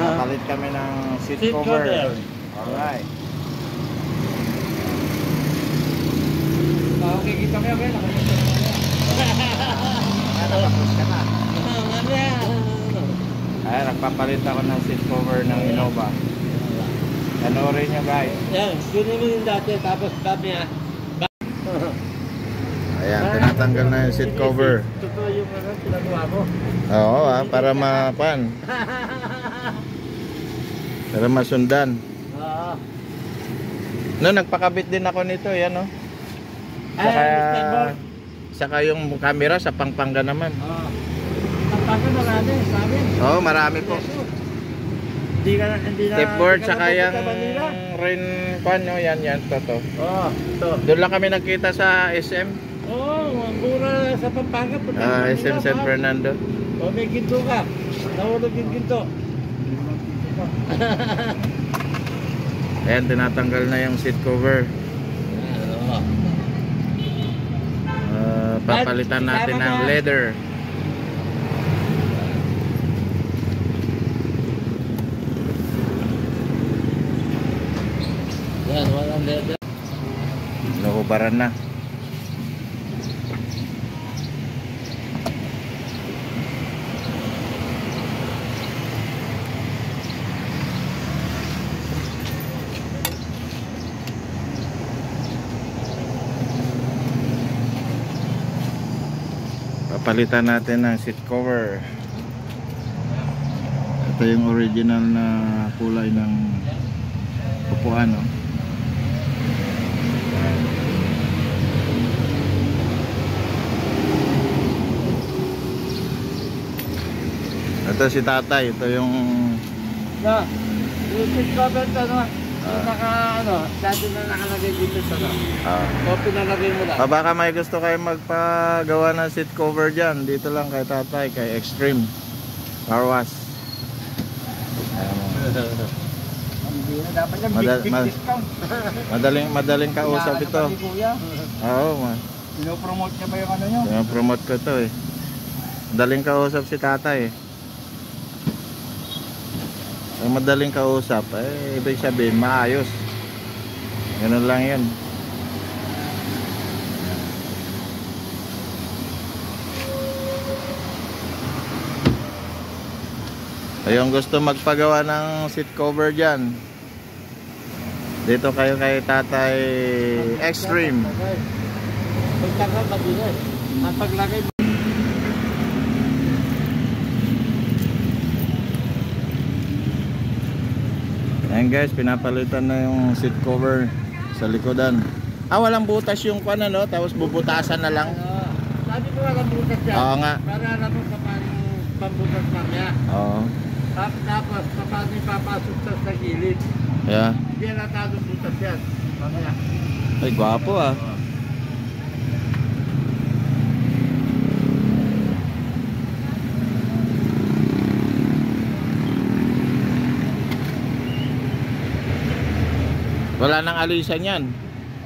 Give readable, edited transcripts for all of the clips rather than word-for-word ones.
Palit kami ng seat cover. Alright. Okay, kita mo yan. Nakapos ka na. Ay, nagpapalit ako ng seat cover ng Innova. Panoorin nyo guys. Yan, yun naman yung dati. Tapos sabi niya. Ayan, tinatanggal na yung seat cover. Totoo yung pinagawa ko. Oo, para mapan. Para masundan. Oo. No, nagpakabit din ako nito, yan oh. Saka yung camera sa Pampanga naman. Oo. Pampanga marami, sabi. Oo, marami po. Hindi na Tipboard, saka yung rain pan nyo, yan, to. Oo, ito. Doon lang kami nagkita sa SM. Oo, mura sa Pampanga. SM San Fernando. O, may ginto ka. Nahulog yung ginto. Ayan, tinatanggal na yung seat cover. Papalitan natin ng leather. Yan, walang leather. Nahubaran na. Papalitan natin ng seat cover. Ito yung original na kulay ng upuan, no? Ito si tatay, ito yung Yung seat cover ito, no? Dati na nakalagay dito sa o pinalagay mo lang. baka may gusto kayo magpagawa ng seat cover dyan, dito lang kay tatay, kay Extreme Car Wash. Madaling kausap ito. Oo, Pinopromote niya ba yung ano nyo? pinopromote ko ito eh. Madaling kausap si tatay eh. Ang madaling kausap, ibig sabihin maayos. Ganun lang yan. Ayong gusto magpagawa ng seat cover dyan, dito kayo kay tatay Extreme. Pagtaka mabilis. Ang paglagay mo. Ayan guys, pinapalitan na yung seat cover sa likodan. Walang butas yung kwan, no? Tapos bubutasan na lang. Sabi ko walang butas yan. Oo nga. Para alam mo paano pambutas mamaya. Oo. Tapos paano ipapasok sa gilid. Yeah. Hindi na tayo butas yan. Mamaya. Ay, gwapo ah. Wala nang alisan yan.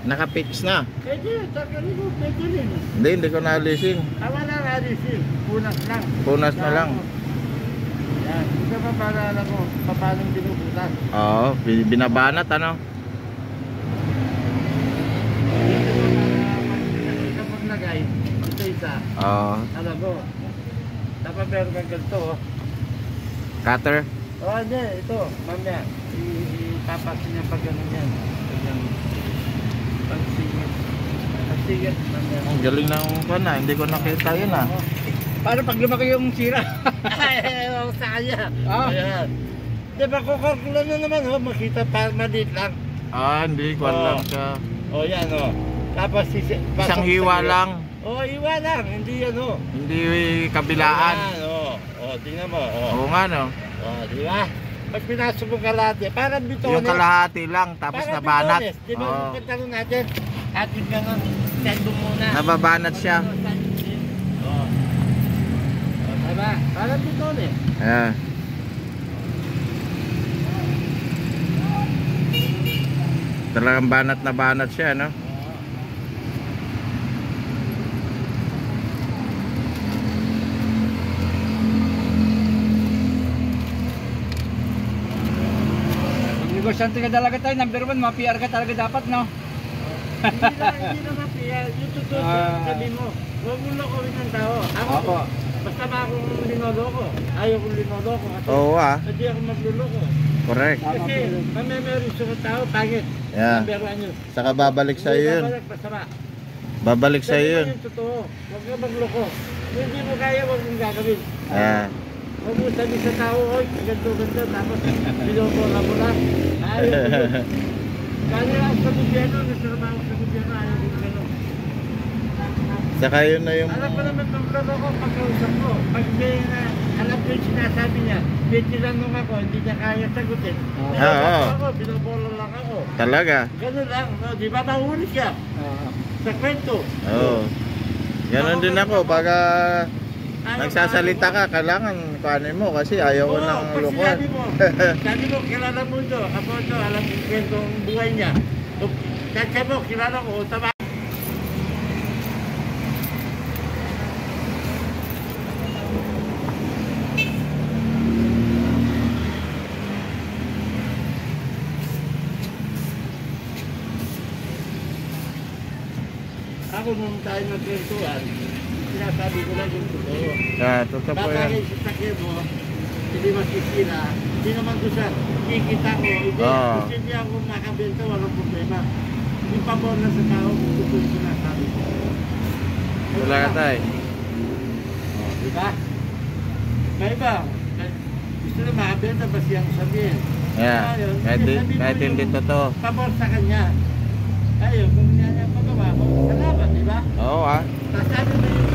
Naka-fix na. Pwede, tagalin mo, pwede rin. Hindi ko na-alisin. Wala na alisin. Punas lang. Punas na lang. Yan. Ito pa para alam mo, paano binubutas. Oo, binabanat ano. Kapag lagay, ito isa. Oo. Alam mo. Dapat meron kang ganito. Cutter. Hindi. Ito. Mamaya. Ipapasin niya pag gano'n yan. Pag-sigit. Pag-sigit. Ang galing ng pana. Hindi ko nakita yun ah. Paano pag lumaki yung sira? Ewan sa kanya. Ayan. Diba kukalkulan na naman. Makita pa maliit lang. Hindi ko lang siya. Yan Tapos isang hiwa lang. Hiwa lang. Hindi Hindi kabilaan. Tingnan mo. Oo nga no. Di ba? Pag pinasok mo kalahati, parang bitones. Yung kalahati lang, tapos parang nabanat. Di ba? Pagkakaroon natin, atin ka nga, sendo muna. Nababanat siya. Diba? Parang bitones. Ayan. Talagang banat na banat siya, no? negosyante ka talaga tayo. Number 1, ma-PR ka talaga dapat, no? Hindi na mapiya. Yung totoo sabi mo, huwag mo lokohin ng tao. Ako, basta ba akong linoloko? Ayaw kong linoloko. Oo Hindi ako magluloko. correct. Kasi memory sa tao, pangit. Yeah. Number 1 yun. Saka babalik sa yun. Masama. Babalik sa Sabi mo yun. yung totoo. Huwag ka magloko. Kung hindi mo kaya, huwag mong gagawin. Yeah. Huwag mo sabi sa tao, oy, ganito, tapos binobora mo lang. Ayaw ko yun. Kaya ako sa gobyerno, natrabaho sa gobyerno, ayaw ko gano'n. Saka yun na yung... Alam ko naman ng lolo ko, pagkausap ko. Pag may alam ko yung sinasabi niya, may tinanong ako, hindi niya kaya sagutin. Binobora lang ako. Talaga? Ganun lang, no? Di ba mahuli siya? Sa kwento. Oo. Ganon din ako. Pagka nagsasalita ka, kailangan kuhanin mo kasi ayaw ko ng pag lukuhan. sabi mo, kilala mo ito. Ako ito, alam mo yung kwento ng buhay niya. Kasi mo, kilala ko, tama. Ako nung tayo nagkwentuhan, sinasabi ko lang yung totoo. Totoo po Baka yan. kayo sa sakit mo, hindi masisira. Hindi naman ko siya, kikita ko. Hindi, gusto niya ako makabenta, walang problema. Yung pabor na sa tao, kung gusto yung sinasabi ko. Wala ka tayo. Diba? May iba, gusto na makabenta, ba siyang sabihin? Yeah. Ayun, Kahit hindi totoo. Pabor sa kanya. Ayun, kung niya niya pagawa ko, salamat, diba? Oo Tapos sabi mo yung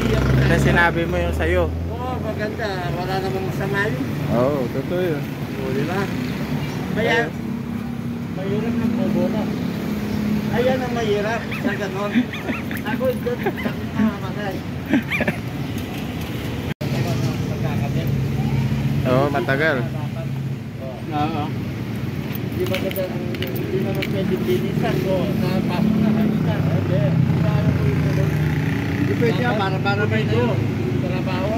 iiyak mo Kasi sinabi mo yung sa'yo. Oo, maganda. Wala namang masama yun. Oo, totoo yun. Oo, diba? Kaya, mahirap ng bobola. Ayan ang mahirap sa ganon. Ako, doon, sakit na mamatay. Oo, matagal. Oo. Di ba ganda, hindi naman pwede linisan ko. Napasok na kanina. Hindi. Kaya ko yung tulog. Hindi pwede yan, para may na yun. Trabaho.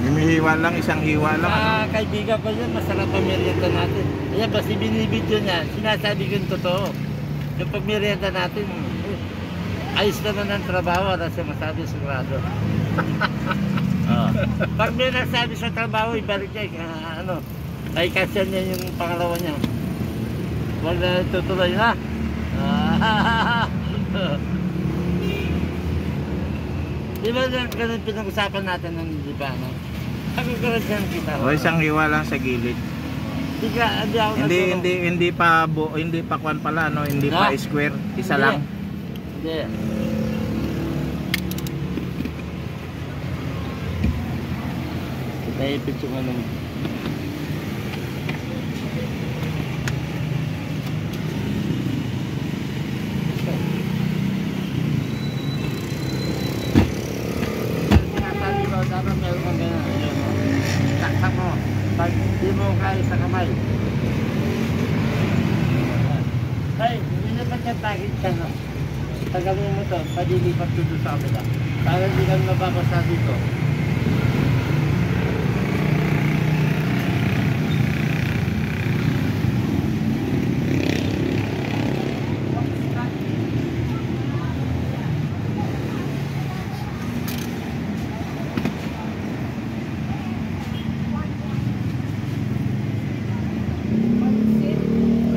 Himihiwa lang, isang hiwa lang. Kaibigan ko yun, masarap ang merienda natin. Ayan, basta binibidyo niya, sinasabi ko yung totoo. Yung pagmerienda natin, ayos naman ang trabaho, wala siya masabi sigurado. Pag may nasabi sa trabaho, ibalik niya, ay kasya niya yung pangalawa niya. Huwag na tutuloy na. Di ba ganun pinag-usapan natin ng di ba, no? Ako ganun kita. O isang hiwa lang sa gilid. Hindi pa kwan pala, no? Hindi pa square, isa lang. Hindi. Naipit yung ano. Sinasabi ko, dapat meron kang gano'n. Saksak mo. Pag hindi mo kaya sa kamay. Ay, hindi naman yung takit ka, no? Tagalin mo to, padilipat dito sa kabila. Para hindi kang mababasa dito.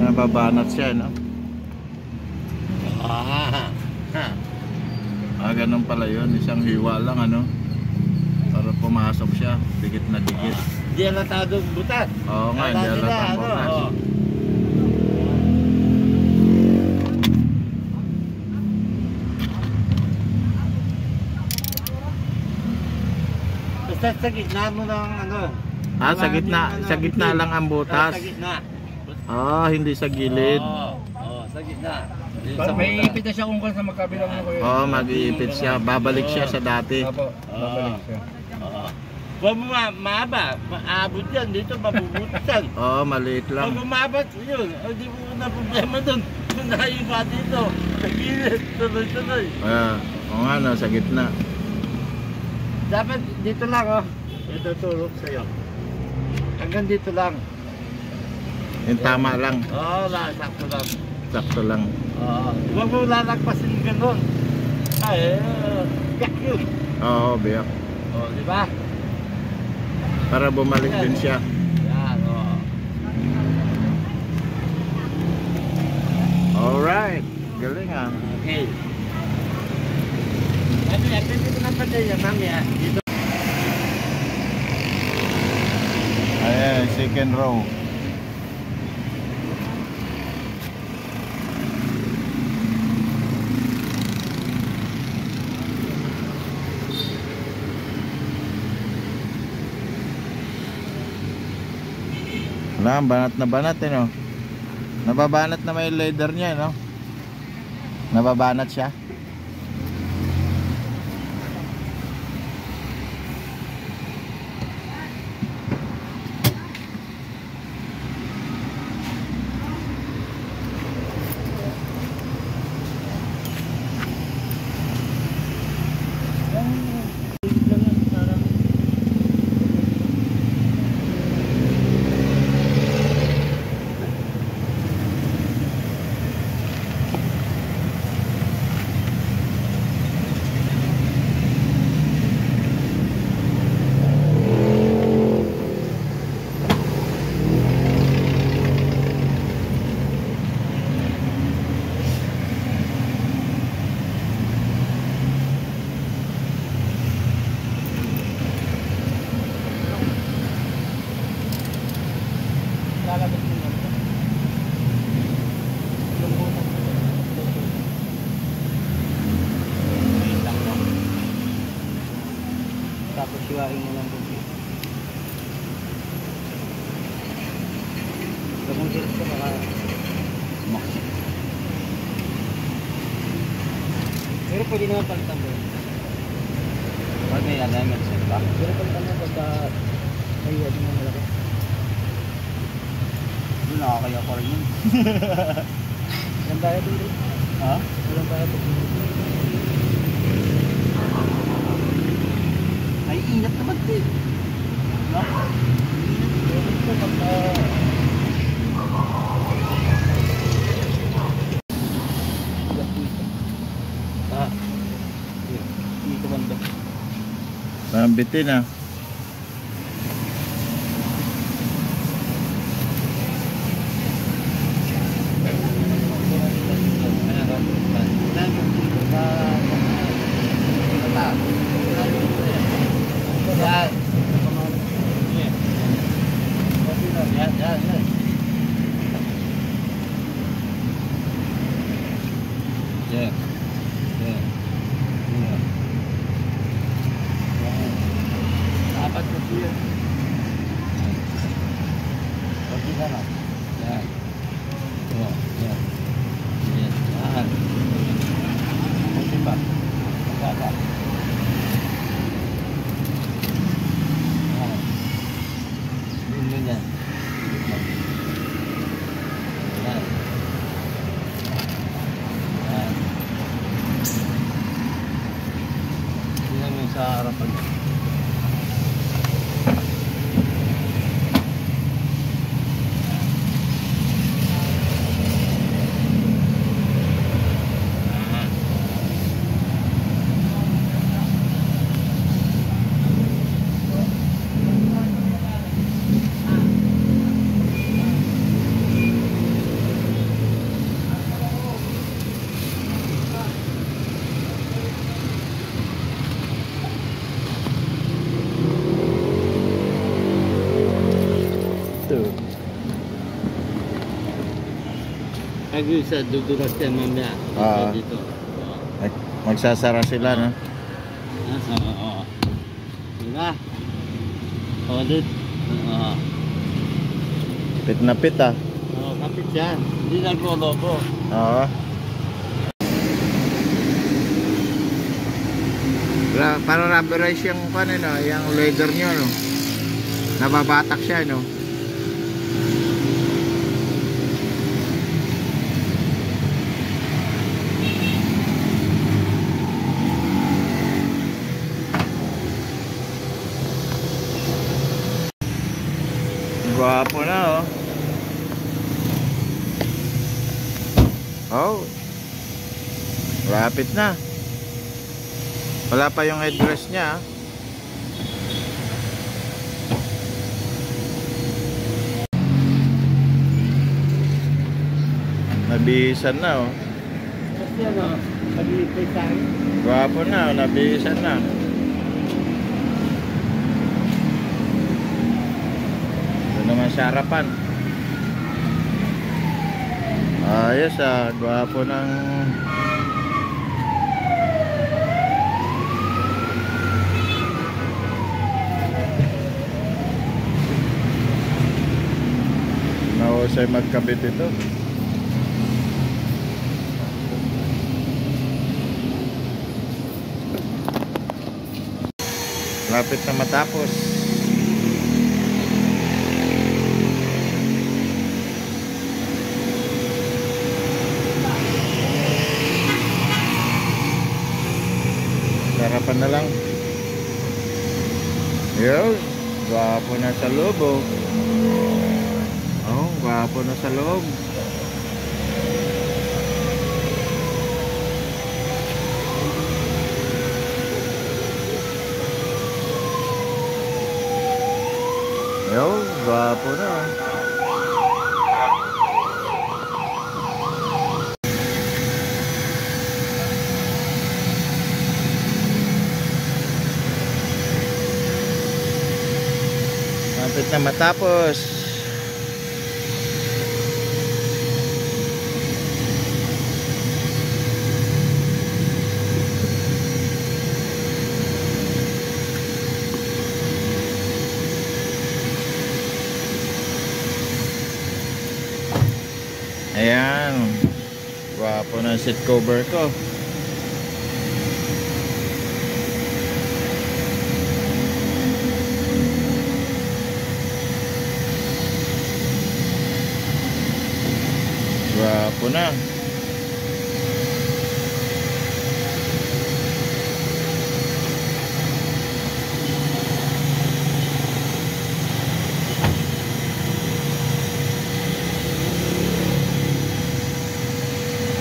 Nababanat siya, no? Ganun pala yun. Isang hiwa lang, ano? Para pumasok siya. Dikit na dikit. Di alatadong butas. Oo nga, hindi alatang butas. Basta sa gitna mo ng ano. Sa gitna lang ang butas. Sa gitna. Hindi sa gilid. Sa gitna. May ipit na siya kung sa magkabilang mo kayo. Mag-iipit siya. Babalik siya sa dati. Opo, babalik siya. Huwag mo maaba. Maabot yan. Dito mabubutan. Maliit Huwag lang. mo maabot. Yun. Hindi mo na problema dun. Kung naiba dito. Sa gilid. Tuloy-tuloy. Oo nga, no, sa gitna. Dapat dito lang, oh. Ito turo sa'yo. Hanggang dito lang. Yung tama lang. Oo, sakto lang. Sakto lang. Oo. Huwag mo lalagpasin yung ganun. Ay, yak yun. Oo, biyak. Oo, di ba? Para bumalik din siya. Yan, oo. Alright. Galing ah. Okay. Mamaya, pwede ko na pa dyan, mamaya. Dito. Ayan, second row. Wala, banat na banat eh no. Nababanat na may leather niya no. Nababanat siya. Tapos siwain mo lang buti. Kapag sila ka baka makasip. Pero pwede naman palitan mo. Pag may alignment set ba? Pero palitan mo pagka may wad mo malaki. Doon nakakaya ko rin yun. Walang bayad din rin. Ha? Walang bayad din rin. Ay, ingat naman din. No? Ingat ko pagka... Ah. Dito banda. Parang bitin ah. Apat na siya. Okay na lang. Yan. Oh, yan. Yan. Yan. Okay ba? Baba. Yun yun yan. Yan. Yan. Yan yung sa harapan. Pag yung sa dudulas yan mamaya. Dito. Magsasara sila no. Oo. Diba? Ulit. Oo. Pit na pit ah. Oo, kapit yan. Hindi naglo-lobo. Oo. Para rubberize yung no, yung leather nyo no. Nababatak siya no. Gwapo na oh. Oh. Lapit na. Wala pa yung headrest niya. Nabihisan na oh. Kasi ano, nag-iipay sa akin. Gwapo na oh, nabihisan na. Ito naman sa harapan. Ayos ah, gwapo ng nahusay magkabit ito. Lapit na matapos. Sarapan na lang. Yun, gwapo na sa loob oh. Oh, gwapo na sa loob. Yun, gwapo na. Lapit na matapos. Ayan, gwapo na seat cover ko. Gwapo na.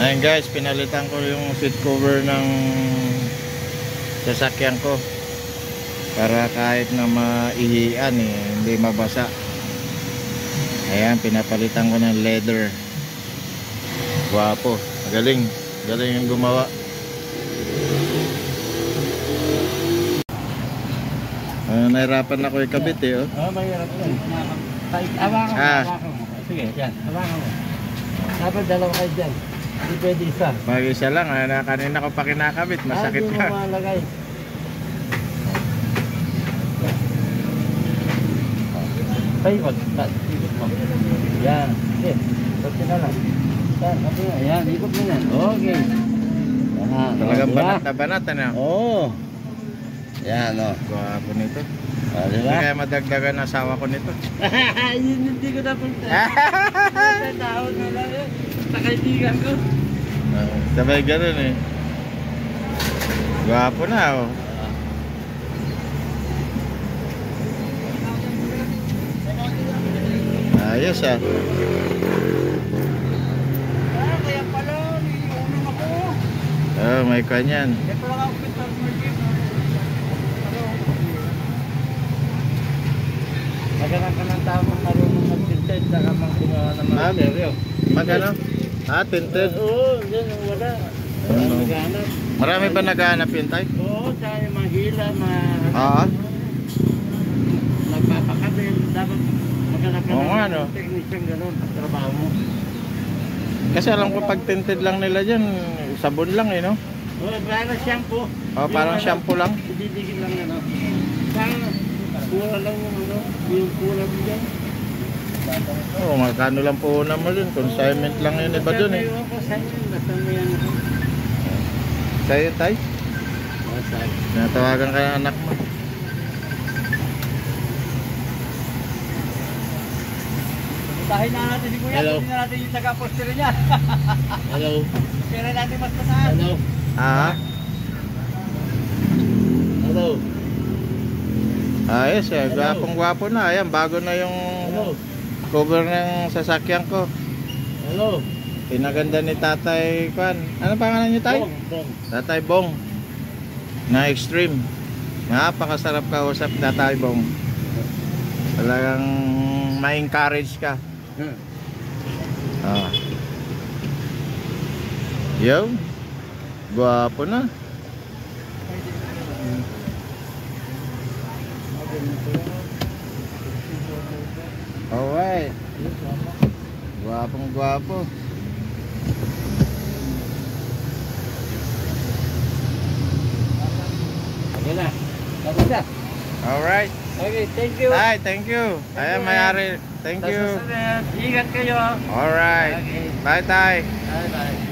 Ayan guys, pinalitan ko yung seat cover ng sasakyan ko para kahit na maihian hindi mabasa. Ayan, pinapalitan ko ng leather. Gwapo, galing yung gumawa. Nahirapan ako ikabit oh. Mahirap yan. Hawakan mo, Ah. hawakan mo. Sige, yan, hawakan mo. Dapat dalawa kayo dyan. Hindi pwede isa. Mag-isa lang, kanina ko pa kinakabit, masakit Hindi ka. mo malagay. Ay, ikot mo. Yan. Sige, ikot na lang. Yan, ikot mo yan. Okay. Yan. Talagang Diba? banat na banat ano. Oo. Yan, o. Gwapo nito. Di Hindi ba? kaya madagdagan ang asawa ko nito. Yun hindi ko napunta. Sa taon na lang yun. Sa kaibigan ko. Sabay ganun eh. Gwapo na oh. Ayos ah. Kaya pala, niliunang ako. Oh, may kanyan. Kaya pala ako kita mag-give. Maghanap ka ng tao mong marunong mag-tinted saka mang gumawa ng mga Ma'am? stereo. Magano? Tinted. Oo, yan ang wala. Ano? Maghanap. Marami ba naghahanap yun tay? Oo, tayo mahila, Oo. nagpapakabil. Dapat maghanap ka Oo nga, no? ng technician gano'n. Trabaho mo. Kasi alam ko pag tinted lang nila dyan, sabon lang eh no? Oo, parang shampoo. Oh, parang Yung shampoo lang. Didikit lang ano. Parang pura lang yung ano, yung pura mo dyan. Oh, magkano lang po mo dun? Consignment lang yun iba dun eh. Ewan ko sa'yo, basta mo yan ako. Sa'yo tay? Basta. Natawagan ka ng anak mo. Puntahin na natin si Kuya. Hello. Tingnan natin yung taga-poster niya. Hello. Pera natin mas mataas. Hello. Ah? Hello. Ayos eh, gwapong gwapo na. Ayan, bago na yung Hello. cover ng sasakyan ko. Hello. Pinaganda ni Tatay Kwan. Ano pangalan niyo, Tay? Bong. Tatay Bong. Na Extreme. Napakasarap kausap, Tatay Bong. Talagang ma-encourage ka. Ah. Yo. Gwapo na. Alright. Gwapong gwapo. Okay na. Tapos na. Alright. Okay, thank you. Ay, thank you. Ayan, may-ari. Thank Sa you. susunod, ingat kayo. Alright. Okay. Bye, Tay. Bye-bye.